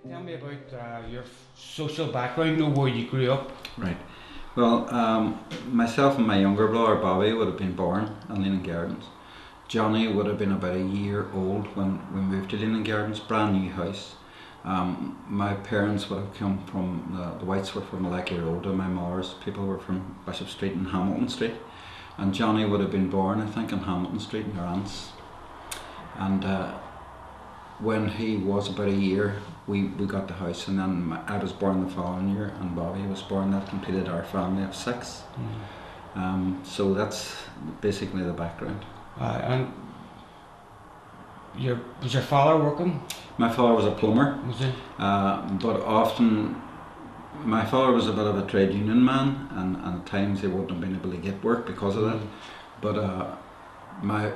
Tell me about your social background, where you grew up. Right. Well, myself and my younger brother Bobby would have been born in Leaning Gardens. Johnny would have been about a year old when we moved to Leaning Gardens, brand new house. My parents would have come from, the Whites were from Malachy Road, and my mother's people were from Bishop Street and Hamilton Street. And Johnny would have been born, I think, in Hamilton Street near Ants. And when he was about a year, we got the house, and then I was born the following year, and Bobby was born. That completed our family of 6. So that's basically the background. And was your father working? My father was a plumber. Was he? But often, my father was a bit of a trade union man, and at times he wouldn't have been able to get work because of that. But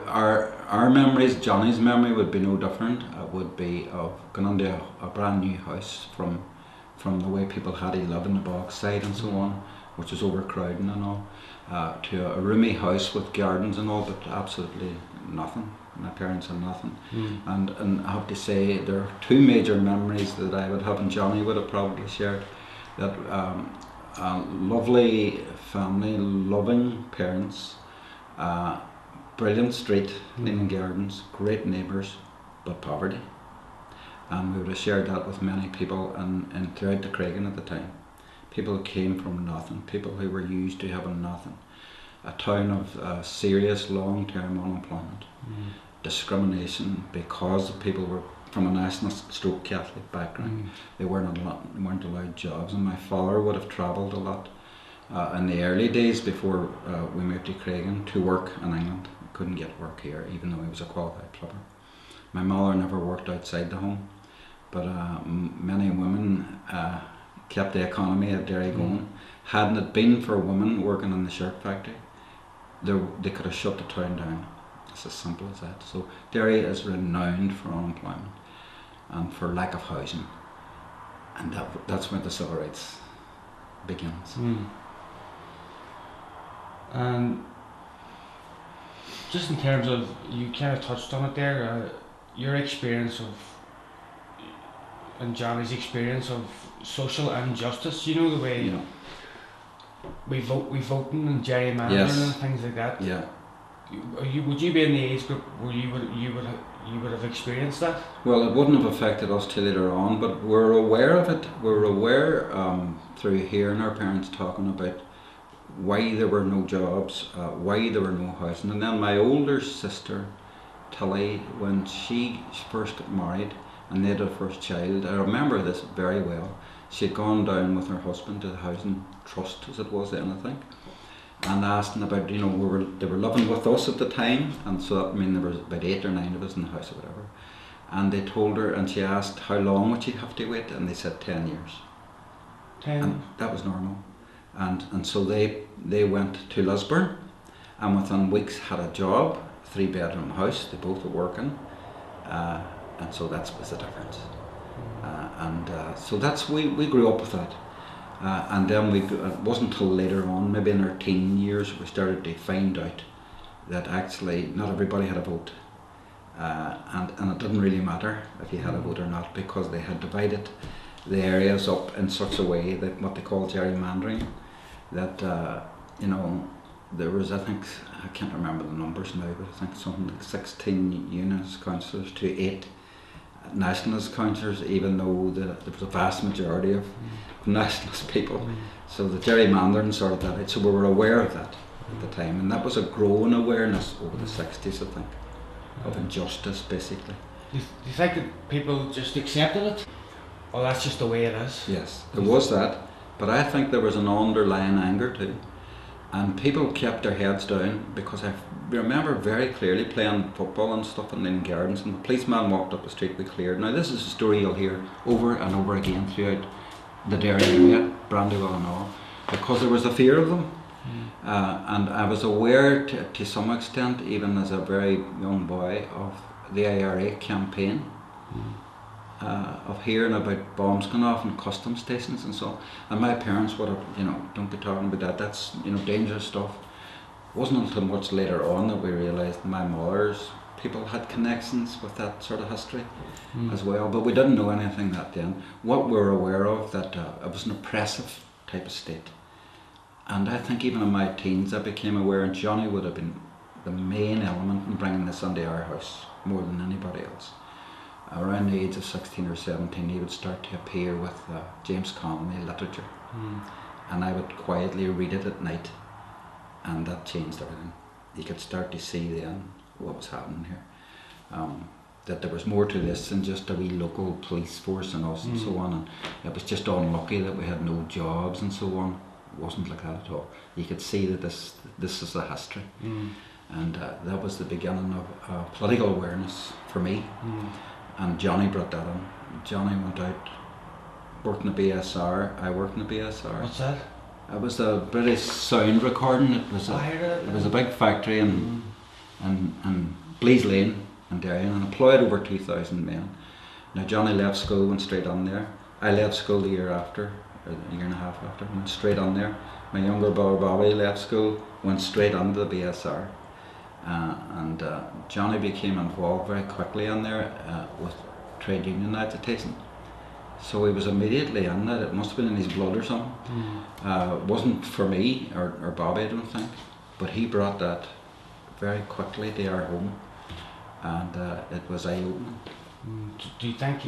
our memories, Johnny's memory would be no different. It would be of going into a brand new house from the way people had to live in the Bogside and so on, which is overcrowding and all, to a roomy house with gardens and all, but absolutely nothing. My parents had nothing. And I have to say there are 2 major memories that I would have, and Johnny would have probably shared, that a lovely family, loving parents, brilliant street, Leaning Gardens, great neighbours, but poverty. And we would have shared that with many people and throughout the Craigan at the time. People who came from nothing, people who were used to having nothing. A town of serious long-term unemployment, discrimination because people were from a nationalist stroke Catholic background. They weren't allowed jobs, and my father would have travelled a lot in the early days before we moved to Craigan to work in England. Couldn't get work here, even though he was a qualified plumber. My mother never worked outside the home, but many women kept the economy of Derry going. Hadn't it been for women working in the shirt factory, they could have shut the town down. It's as simple as that. So Derry is renowned for unemployment and for lack of housing, and that's where the civil rights begins. And just in terms of, you kind of touched on it there, your experience and Johnny's experience of social injustice, the way we voting and gerrymandering and things like that. Yeah. Would you be in the age group where you would have experienced that? Well, it wouldn't have affected us till later on, but we're aware of it. We're aware through hearing our parents talking about why there were no jobs, why there were no housing. And then my older sister, Tilly, when she first got married and they had her first child, I remember this very well. She had gone down with her husband to the housing trust, as it was then, I think, and asking about, they were living with us at the time, and so that mean there was about 8 or 9 of us in the house or whatever. And they told her, and she asked how long would she have to wait, and they said 10 years. 10. And that was normal. And so they went to Lisburn, and within weeks had a job, 3-bedroom house. They both were working, and so that was the difference. So that's we grew up with that, and then it wasn't until later on, maybe in our teen years, we started to find out that actually not everybody had a vote, and it didn't really matter if you had a vote or not, because they had divided the areas up in such a way that what they call gerrymandering, that there was, I think, I can't remember the numbers now, but I think something like 16 unionist councillors to 8 nationalist councillors, even though there was a vast majority of nationalist people. So the gerrymandering sorted that out, so we were aware of that at the time, and that was a growing awareness over the 60s, I think, of injustice basically. Do you think that people just accepted it? Oh, that's just the way it is. Yes, there was that, but I think there was an underlying anger too, and people kept their heads down, because I remember very clearly playing football and stuff in Leaning Gardens, and the policeman walked up the street we cleared. Now this is a story you'll hear over and over again throughout the Derry area, Brandywell and all, because there was a fear of them. And I was aware to some extent, even as a very young boy, of the IRA campaign. Of hearing about bombs going off in custom stations and so, and my parents would have, don't be talking about that, that's dangerous stuff. It wasn't until much later on that we realised my mother's people had connections with that sort of history as well, but we didn't know anything that then. What we were aware of, that it was an oppressive type of state. And I think even in my teens I became aware, and Johnny would have been the main element in bringing this into our house more than anybody else. Around the age of 16 or 17 he would start to appear with James Connolly literature, and I would quietly read it at night, and that changed everything. You could start to see then what was happening here, that there was more to this than just a wee local police force and us and so on, and it was just unlucky that we had no jobs and so on. It wasn't like that at all. You could see that this is a history, and that was the beginning of political awareness for me. And Johnny brought that on. Johnny went out, worked in the BSR. I worked in the BSR. What's that? It was a British sound recording. It was a big factory in Blease Lane in Derry, and employed over 2,000 men. Now Johnny left school, went straight on there. I left school the year after, or a year and a half after, went straight on there. My younger brother Bobby left school, went straight on to the BSR. And Johnny became involved very quickly in there with trade union agitation. So he was immediately in that. It must have been in his blood or something. It wasn't for me or Bobby, I don't think, but he brought that very quickly to our home, and it was eye-opening. Do you think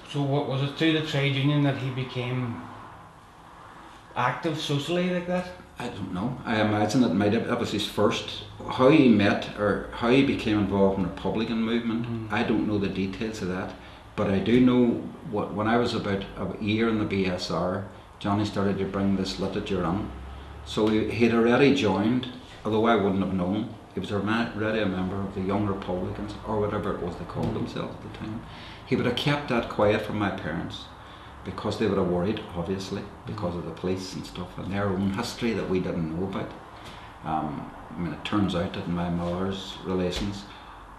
so what was it through the trade union that he became active socially like that? I don't know. I imagine that was his first. How he met or how he became involved in the Republican movement, I don't know the details of that. But I do know when I was about a year in the BSR, Johnny started to bring this literature on. So he'd already joined, although I wouldn't have known. He was already a member of the Young Republicans, or whatever it was they called themselves at the time. He would have kept that quiet from my parents, because they would have worried, obviously, because of the police and stuff and their own history that we didn't know about. I mean, it turns out that my mother's relations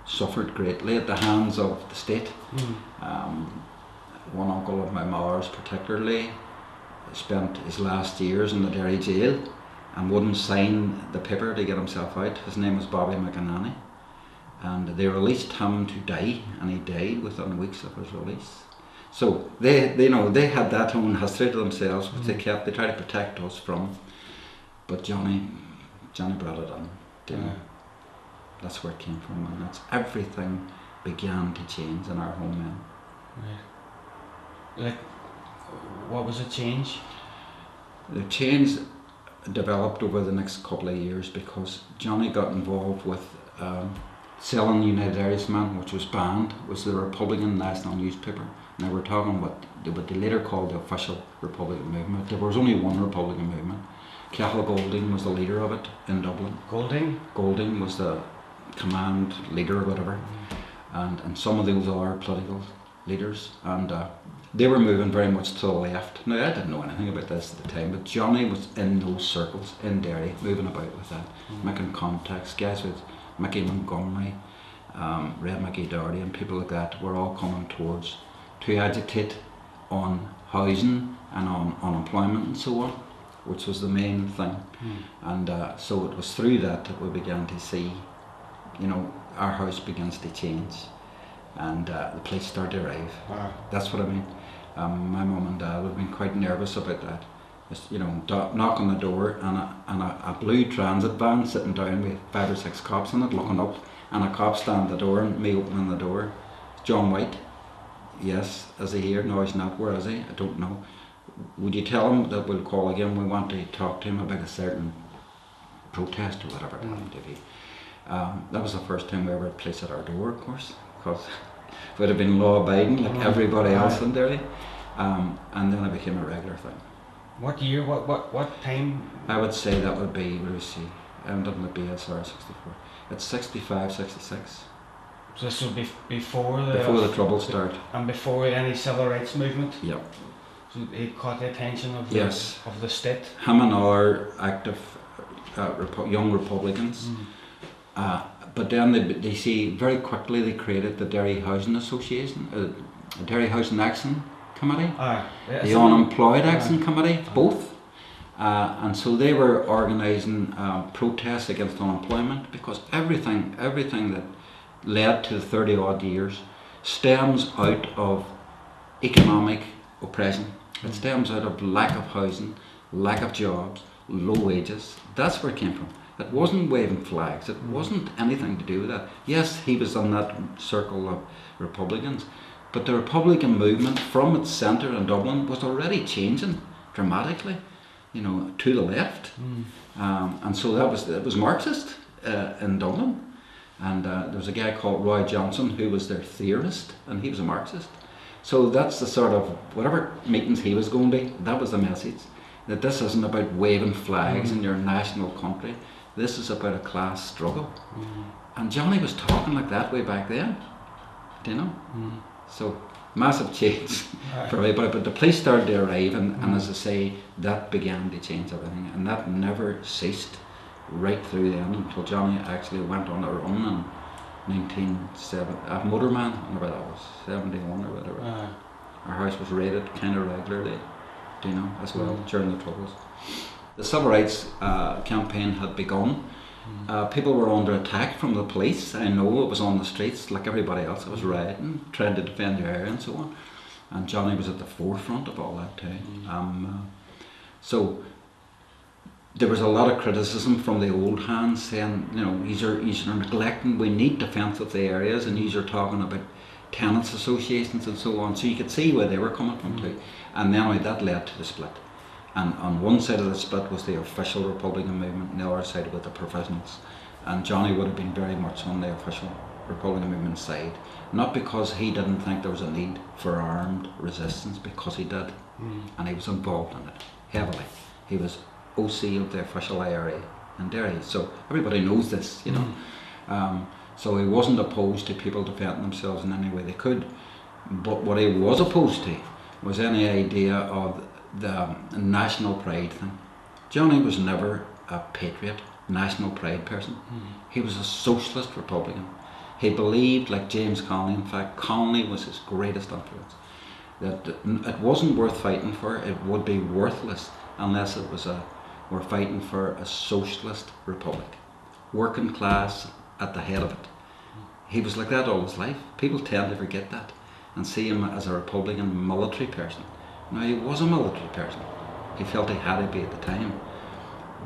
suffered greatly at the hands of the state. One uncle of my mother's particularly spent his last years in the Derry jail and wouldn't sign the paper to get himself out. His name was Bobby McInerney, and they released him to die, and he died within weeks of his release. So they had that own history to themselves, which they kept. They tried to protect us from, but Johnny brought it on. That's where it came from, and that's everything began to change in our home then. Right. Like, what was the change? The change developed over the next couple of years because Johnny got involved with selling United Irishman, which was banned. It was the Republican national newspaper. Now we're talking what they later called the official Republican movement. There was only one Republican movement. Cahal Golding was the leader of it in Dublin. Golding was the command leader or whatever, and some of those are political leaders, and they were moving very much to the left. Now I didn't know anything about this at the time, but Johnny was in those circles in Derry, moving about with that, making contacts. Guys with Mickey Montgomery, Red Mickey Doherty and people like that were all coming towards to agitate on housing and on unemployment and so on, which was the main thing. And so it was through that we began to see, our house begins to change, and the police start to arrive. Wow. That's what I mean. My mum and dad would have been quite nervous about that. Just, knock on the door, and a blue transit van sitting down with 5 or 6 cops in it looking up, and a cop stand at the door and me opening the door. John White. Yes, is he here? No, he's not. Where is he? I don't know. Would you tell him that we'll call again? We want to talk to him about a certain protest or whatever it happened to be. That was the first time we ever had police at our door, of course, because it would have been law-abiding like everybody else in Derry. And then it became a regular thing. What year? What time? I would say that would be, I ended up in the BSR 64. It's 65, 66. So this would be before the Troubles start. And before any civil rights movement? Yep. So it caught the attention of the state? Him and other active young Republicans. But then they see very quickly they created the Derry Housing Association, the Derry Housing Action Committee, the Unemployed Action Committee, both. And so they were organising protests against unemployment, because everything that led to the 30 odd years stems out of economic oppression. It stems out of lack of housing, lack of jobs, low wages. That's where it came from. It wasn't waving flags. It wasn't anything to do with that. Yes, he was in that circle of Republicans, but the Republican movement from its centre in Dublin was already changing dramatically, you know, to the left. And so it was Marxist in Dublin. And there was a guy called Roy Johnson who was their theorist, and he was a Marxist. So that's the sort of, whatever meetings he was going to, that was the message. That this isn't about waving flags in your national country. This is about a class struggle. And Johnny was talking like that way back then. Do you know? So, massive change for everybody. But the police started to arrive, and as I say, that began to change everything. And that never ceased right through the end until Johnny actually went on their own in 1970. Motorman, whenever that was, 71 or whatever. Our house was raided kind of regularly, do you know, as well, during the Troubles. The civil rights campaign had begun. People were under attack from the police. I know it was on the streets like everybody else. It was rioting, trying to defend your area and so on. And Johnny was at the forefront of all that too. So there was a lot of criticism from the old hands saying, you know, you're neglecting, we need defence of the areas, and you're talking about tenants associations and so on. So you could see where they were coming from too. And then that led to the split. And on one side of the split was the official Republican movement, and the other side was the professionals. And Johnny would have been very much on the official Republican movement side, not because he didn't think there was a need for armed resistance, because he did, and he was involved in it heavily. He was OC of the official IRA in Derry, so everybody knows this, you know. So he wasn't opposed to people defending themselves in any way they could, but what he was opposed to was any idea of the national pride thing. Johnny was never a patriot, national pride person. He was a socialist Republican. He believed, like James Connolly, in fact, Connolly was his greatest influence, that it wasn't worth fighting for, it would be worthless unless it was we're fighting for a socialist republic, working class at the head of it. He was like that all his life. People tend to forget that and see him as a Republican military person. Now, he was a military person. He felt he had to be at the time.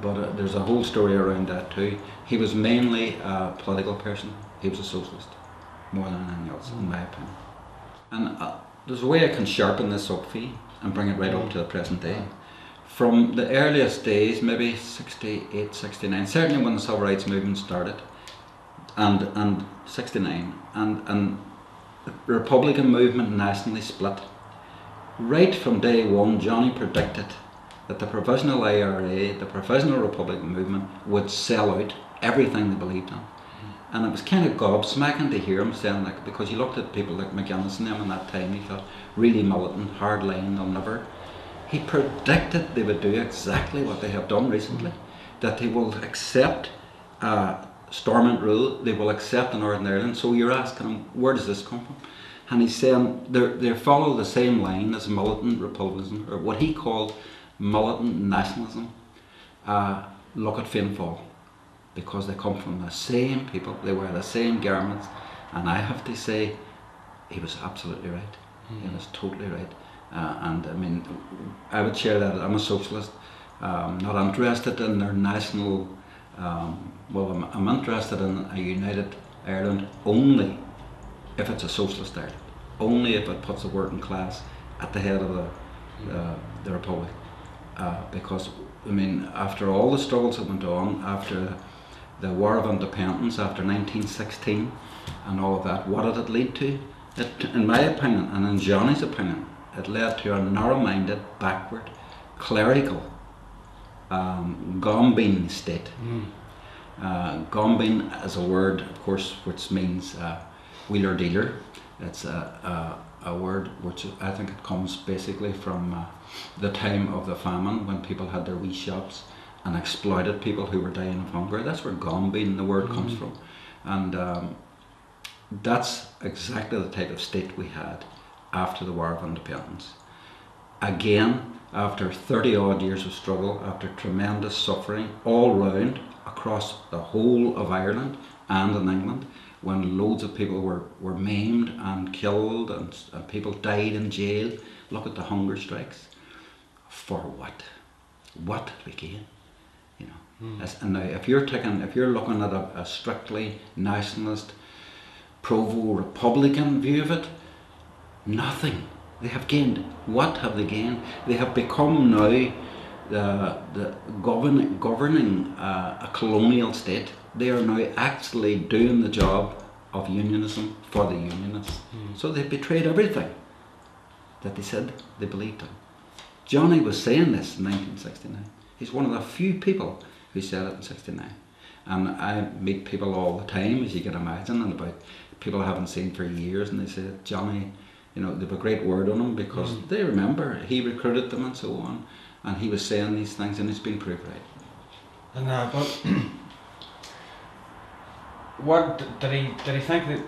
But there's a whole story around that too. He was mainly a political person. He was a socialist, more than anything else, in my opinion. And there's a way I can sharpen this up for you and bring it right up to the present day. From the earliest days, maybe 68, 69, certainly when the civil rights movement started, and 69, and the Republican movement nationally split. Right from day one, Johnny predicted that the provisional IRA, the provisional Republican movement, would sell out everything they believed in. And it was kind of gobsmacking to hear him saying that, because you looked at people like McGuinness and them in that time, he thought, really militant, hard line, they'll never. He predicted they would do exactly what they have done recently, that they will accept Stormont rule, they will accept Northern Ireland. So you're asking him, where does this come from? And he's saying they follow the same line as militant republicanism, or what he called militant nationalism. Look at Fianna Fáil, because they come from the same people, they wear the same garments, and I have to say, he was absolutely right. He was totally right. And I mean, I would share that. I'm a socialist, not interested in their national. Well, I'm interested in a united Ireland only if it's a socialist Ireland, only if it puts the working class at the head of the republic. Because I mean, after all the struggles that went on, after the War of Independence, after 1916, and all of that, what did it lead to? It, in my opinion, and in Johnny's opinion, it led to a narrow-minded, backward, clerical, gombeen state. Gombeen is a word, of course, which means wheeler dealer. It's a word which I think it comes basically from the time of the famine, when people had their wee shops and exploited people who were dying of hunger. That's where gombeen, the word, comes from. And that's exactly the type of state we had after the War of Independence. Again, after 30 odd years of struggle, after tremendous suffering all round across the whole of Ireland and in England, when loads of people were maimed and killed and people died in jail. Look at the hunger strikes. For what? What again? You know. And now, if you're looking at a strictly nationalist, provo-republican view of it, nothing. They have gained. What have they gained? They have become now the governing a colonial state. They are now actually doing the job of unionism for the unionists. So they betrayed everything that they said they believed in. Johnny was saying this in 1969. He's one of the few people who said it in 69. And I meet people all the time, as you can imagine, and about people I haven't seen for years, and they say, Johnny, you know, they have a great word on him because they remember he recruited them and so on, and he was saying these things, and it's been proved right. And but what did he think that?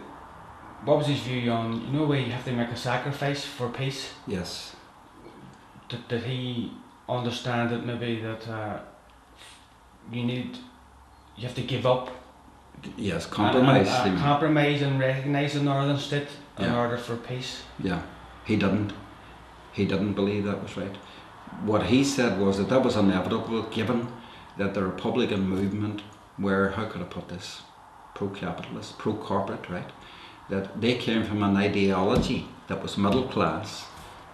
What was his view on, you know, where you have to make a sacrifice for peace? Yes. Did he understand that maybe that you have to give up? Yes, compromise. Compromise and recognise the Northern State in order for peace. Yeah, he didn't. He didn't believe that was right. What he said was that was inevitable, given that the Republican movement were, how could I put this, pro-capitalist, pro-corporate, right? That they came from an ideology that was middle class,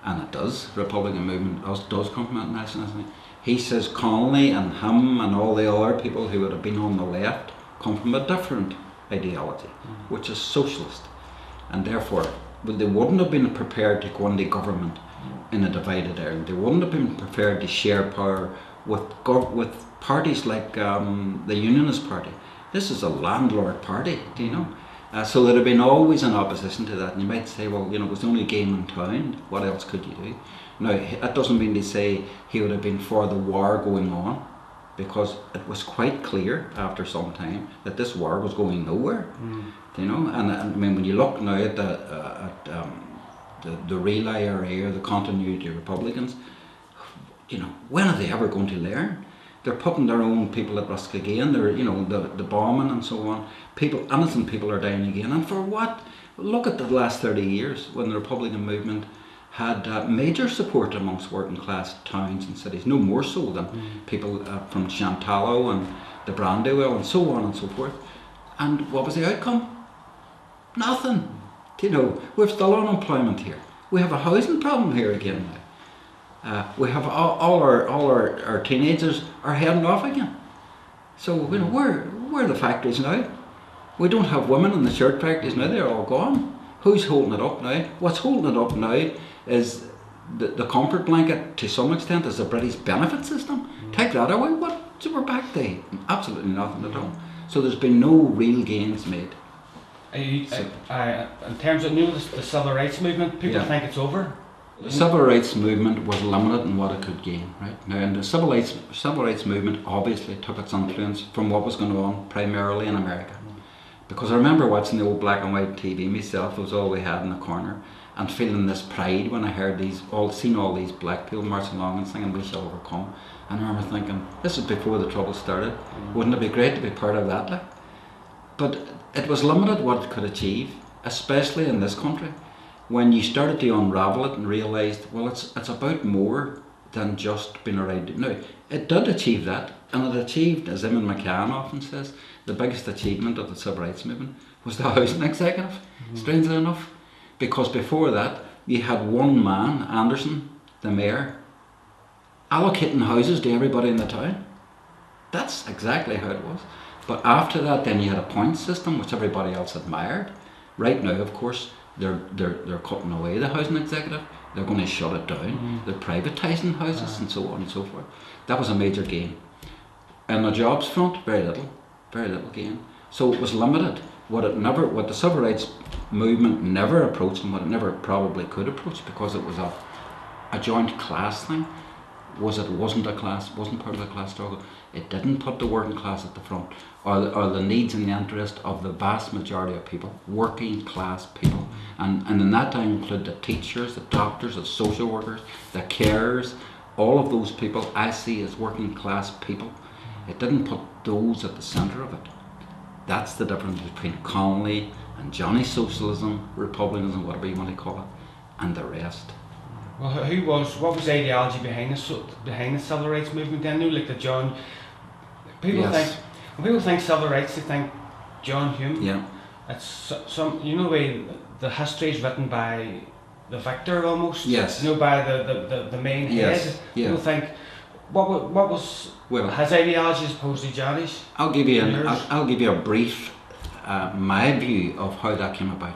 and it does. Republican movement does come from that nationalism. He says Connolly and him and all the other people who would have been on the left come from a different ideology, which is socialist, and therefore they wouldn't have been prepared to go into government in a divided Ireland. They wouldn't have been prepared to share power with parties like the Unionist Party. This is a landlord party, do you know? So there'd have been always an opposition to that, and you might say, well, you know, it was the only game in town, what else could you do? Now, that doesn't mean to say he would have been for the war going on, because it was quite clear after some time that this war was going nowhere, you know. And I mean, when you look now at the relay area, the continuity Republicans, you know, when are they ever going to learn? They're putting their own people at risk again. They're, you know, the bombing and so on. Innocent people are dying again. And for what? Look at the last 30 years when the Republican movement had major support amongst working class towns and cities, no more so than people from Chantallo and the Brandywell and so on and so forth. And what was the outcome? Nothing. You know, we've still unemployment here. We have a housing problem here again now. We have all our teenagers are heading off again. So, you know, where are the factories now? We don't have women in the shirt factories now, they're all gone. Who's holding it up now? What's holding it up now is the comfort blanket, to some extent, is the British benefit system. Take that away, so we're back to absolutely nothing at all. So there's been no real gains made. In terms of, you know, the civil rights movement, people think it's over. The civil rights movement was limited in what it could gain, right? Now, and the civil rights movement obviously took its influence from what was going on primarily in America. Because I remember watching the old black and white TV myself, it was all we had in the corner, and feeling this pride when I heard seen all these black people marching along and singing "We Shall Overcome." And I remember thinking, this is before the trouble started. Wouldn't it be great to be part of that? Like? But it was limited what it could achieve, especially in this country. When you started to unravel it and realised, well, it's about more than just being around. Now, it did achieve that, and it achieved, as Eamon McCann often says, the biggest achievement of the civil rights movement was the housing executive, strangely enough. Because before that, you had one man, Anderson, the mayor, allocating houses to everybody in the town. That's exactly how it was. But after that, then you had a point system, which everybody else admired. Right now, of course, they're cutting away the housing executive. They're going to shut it down. They're privatising houses and so on and so forth. That was a major gain. And the jobs front, very little gain. So it was limited. What the civil rights movement never approached, and what it never probably could approach, because it was a joint class thing, wasn't part of the class struggle. It didn't put the working class at the front, or the needs and the interest of the vast majority of people, working class people. And in that I include the teachers, the doctors, the social workers, the carers, all of those people I see as working class people. It didn't put those at the centre of it. That's the difference between Connolly and Johnny Socialism, Republicanism, whatever you want to call it, and the rest. Well, what was the ideology behind the civil rights movement then? No, like the John. People Yes. think when people think civil rights, they think John Hume. Yeah. It's some, you know, the history is written by the victor almost. Yes. You know, by the main Yes. head. Yeah. People think what was Well, his ideology as opposed to Johnny's. I'll give you Yours? I'll give you a brief my view of how that came about.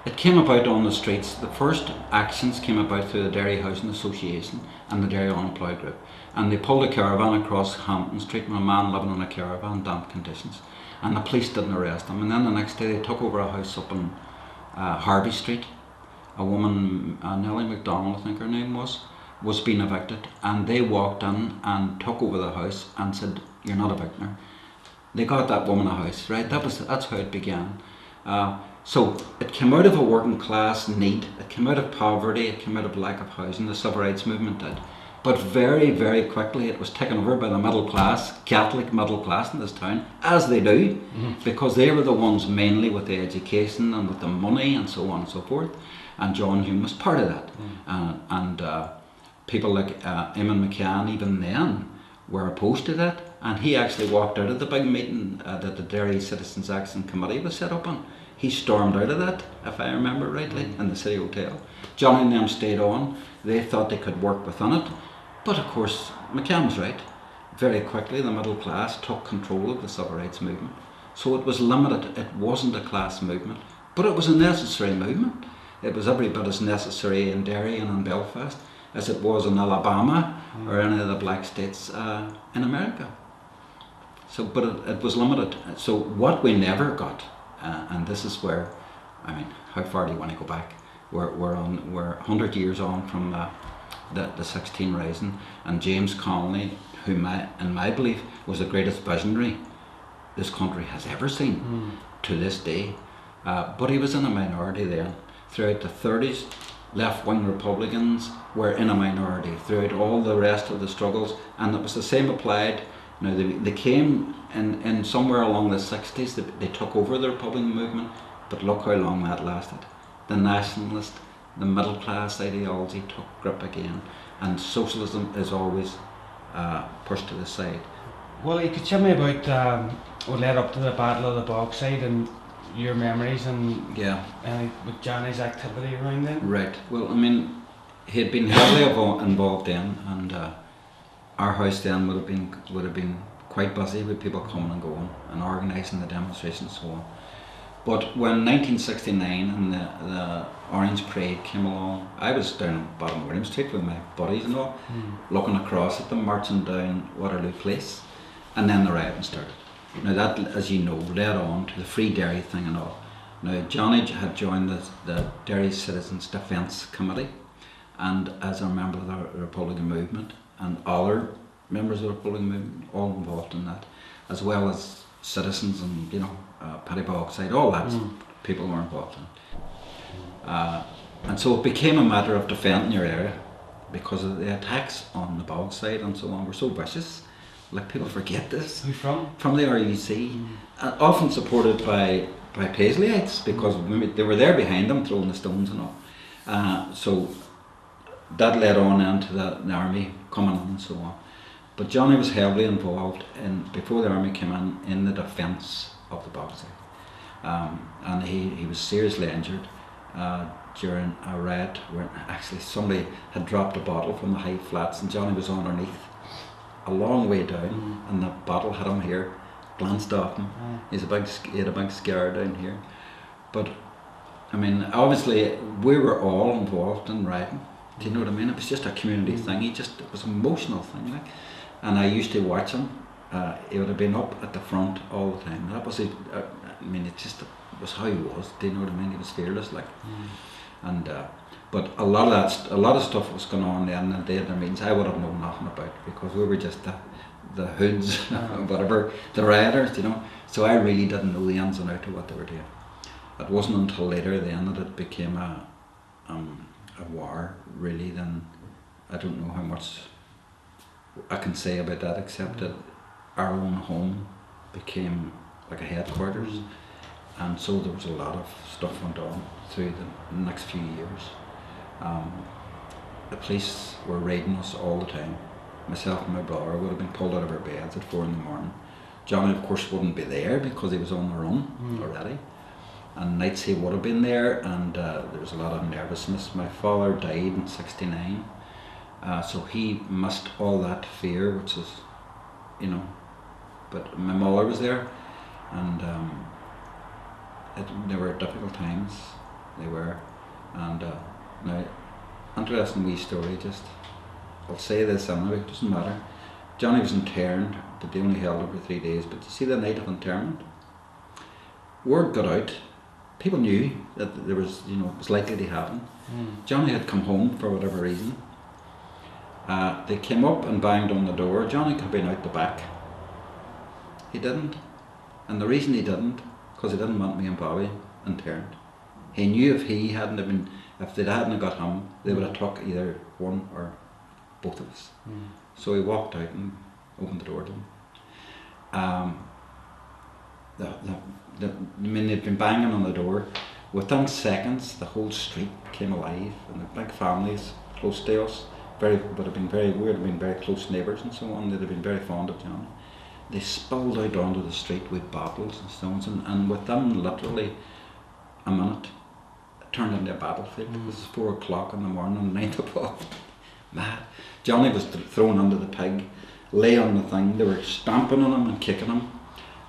It came about on the streets. The first actions came about through the Derry Housing Association and the Derry Unemployed Group, and they pulled a caravan across Hampton Street with a man living in a caravan, damp conditions, and the police didn't arrest him. And then the next day they took over a house up in Harvey Street. A woman, Nellie MacDonald I think her name was being evicted, and they walked in and took over the house and said, "You're not evicting her." They got that woman a house, right? That's how it began. So it came out of a working class need, it came out of poverty, it came out of lack of housing, the civil rights movement did. But very, very quickly it was taken over by the middle class, Catholic middle class in this town, as they do, because they were the ones mainly with the education and with the money and so on and so forth. And John Hume was part of that. And people like Eamon McCann, even then, were opposed to that. And he actually walked out of the big meeting that the Derry Citizens Action Committee was set up on. He stormed out of that, if I remember rightly, in the City Hotel. Johnny and them stayed on. They thought they could work within it. But of course, McCann was right. Very quickly, the middle class took control of the civil rights movement. So it was limited. It wasn't a class movement, but it was a necessary movement. It was every bit as necessary in Derry and in Belfast as it was in Alabama or any of the black states in America. So, but it was limited. So what we never got, and this is where, I mean, how far do you want to go back? We're 100 years on from the 16 Rising, and James Connolly, who in my belief was the greatest visionary this country has ever seen to this day. But he was in a minority then. Throughout the 30s, left-wing Republicans were in a minority throughout all the rest of the struggles, and it was the same applied. Now they came in somewhere along the 60s, they took over the Republican movement, but look how long that lasted. The nationalist, the middle class ideology took grip again, and socialism is always pushed to the side. Willie, could you tell me about what led up to the Battle of the Bogside and your memories and with Johnny's activity around then? Right. Well, I mean, he had been heavily involved in, and our house then would have been quite busy with people coming and going and organising the demonstrations and so on. But when 1969 and the Orange Parade came along, I was down bottom William Street with my buddies and all, looking across at them, marching down Waterloo Place, and then the rioting started. Now that, as you know, led on to the Free Derry thing and all. Now Johnny had joined the Derry Citizens Defence Committee, and as a member of the Republican movement, and other members of the Republican movement, all involved in that, as well as citizens and, you know, Paddy Bogside, all that people were involved in. And so it became a matter of defending your area, because of the attacks on the Bogside and so on were so vicious. Like, people forget this. Who from? From the RUC, often supported by Paisleyites, because they were there behind them throwing the stones and all. So that led on into the army coming in and so on. But Johnny was heavily involved before the army came in the defence of the Bogside. And he was seriously injured during a riot where actually somebody had dropped a bottle from the high flats and Johnny was underneath a long way down, and the bottle hit him here, glanced off him. He had a big scar down here. But I mean, obviously we were all involved in rioting. Do you know what I mean? It was just a community thing. It was an emotional thing, like. And I used to watch him. He would have been up at the front all the time. That was it. I mean, it was how he was. Do you know what I mean? He was fearless, like. And but a lot of stuff was going on then in the other meetings I would have known nothing about, because we were just the hoods, whatever, the rioters, you know. So I really didn't know the ins and outs of what they were doing. It wasn't until later then that it became a war, really. Then I don't know how much I can say about that, except that our own home became like a headquarters. And so there was a lot of stuff went on through the next few years. The police were raiding us all the time. Myself and my brother would have been pulled out of our beds at 4 in the morning. Johnny, of course, wouldn't be there because he was on the run already. And nights he would have been there, and there was a lot of nervousness. My father died in '69, so he missed all that fear, which is, you know. But my mother was there, and they were difficult times. They were, and now, interesting wee story. Just, I'll say this anyway. It doesn't matter. Johnny was interned, but they only held him for 3 days. But you see, the night of interment, word got out. People knew that there was, you know, it was likely to happen. Johnny had come home for whatever reason. They came up and banged on the door. Johnny could have been out the back. He didn't, and the reason he didn't, because he didn't want me and Bobby interned. He knew if he hadn't have been, if they hadn't got him, they would have took either one or both of us. So he walked out and opened the door to them. I mean, they'd been banging on the door. Within seconds, the whole street came alive, and the big families close to us, we would have been very close neighbours and so on. They'd have been very fond of Johnny. They spilled out onto the street with bottles and stones, and within literally a minute, it turned into a battlefield. It was 4 o'clock in the morning, 9 o'clock. Mad. Johnny was thrown under the pig, lay on the thing. They were stamping on him and kicking him,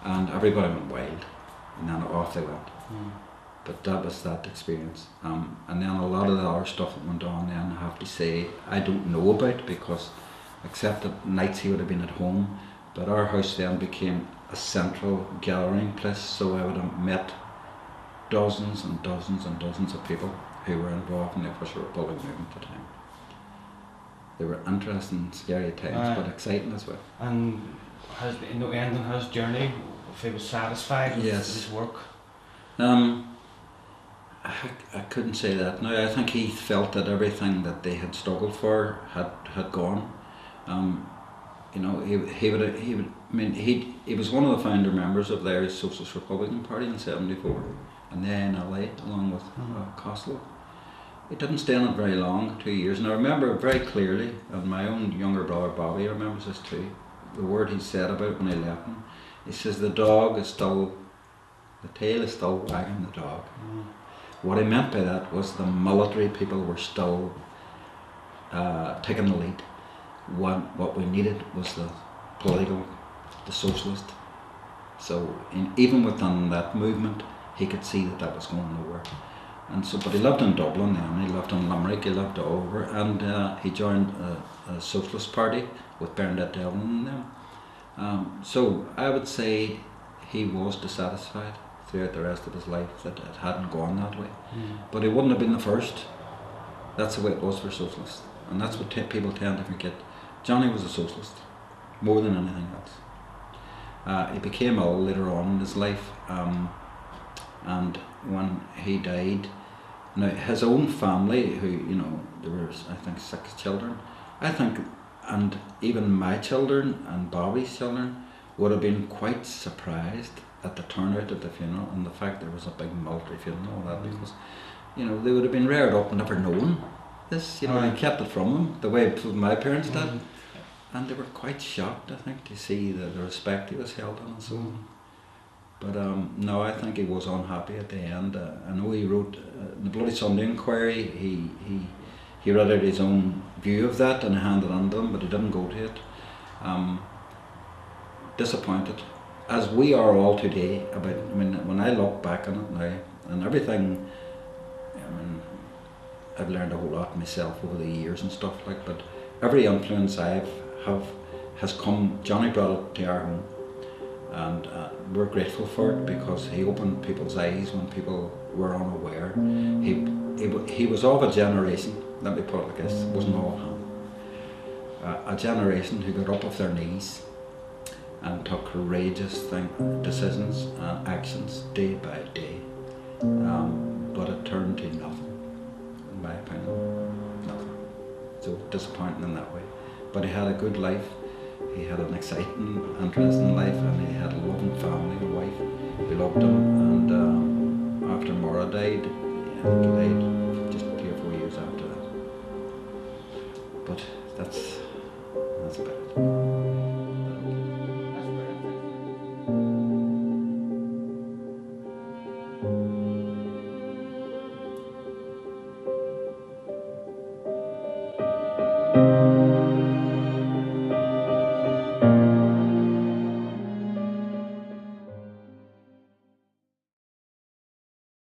and everybody went wild. And then off they went. But that was that experience. And then a lot of the other stuff that went on then, I have to say, I don't know about, because except that nights he would have been at home, but our house then became a central gathering place, so I would have met dozens and dozens and dozens of people who were involved in the official Republic movement at the time. They were interesting, scary times, but exciting as well. And has in the end of his journey, if he was satisfied with his work? I couldn't say that. No, I think he felt that everything that they had struggled for had gone. You know, he was one of the founder members of the Irish Socialist Republican Party in '74, and the INLA, along with Costello. He didn't stay on it very long, 2 years, and I remember very clearly, and my own younger brother Bobby remembers this too, the word he said about it when he left him. He says, the tail is still wagging the dog. What he meant by that was the military people were still taking the lead. What we needed was the socialist. So even within that movement, he could see that was going nowhere. And so, but he lived in Dublin then, he lived in Limerick, he lived all over, and he joined a Socialist Party with Bernadette Devlin and them. So I would say he was dissatisfied throughout the rest of his life that it hadn't gone that way. But he wouldn't have been the first. That's the way it was for socialists, and that's what people tend to forget. Johnny was a socialist, more than anything else. He became ill later on in his life, and when he died, now his own family, who, you know, there was, I think, 6 children, I think, and even my children and Bobby's children would have been quite surprised at the turnout at the funeral and the fact there was a big military funeral and all that, because, you know, they would have been reared up never knowing this, you know, they kept it from them the way my parents did, and they were quite shocked, I think, to see the respect he was held in and so on. But no, I think he was unhappy at the end. I know he wrote in the Bloody Sunday Inquiry, he read out his own view of that and handed it on to them, but he didn't go to it. Disappointed, as we are all today. I mean, when I look back on it now, and everything, I mean, I've learned a whole lot myself over the years and stuff like. But every influence I have has come. Johnny brought it to our home. And we're grateful for it, because he opened people's eyes when people were unaware. He was of a generation, let me put it like this, it wasn't all him. A generation who got up off their knees and took courageous decisions and actions day by day. But it turned to nothing, in my opinion, nothing. So disappointing in that way. But he had a good life. he had an exciting, interesting life, and he had a loving family, a wife who loved him. And after Mara died, he died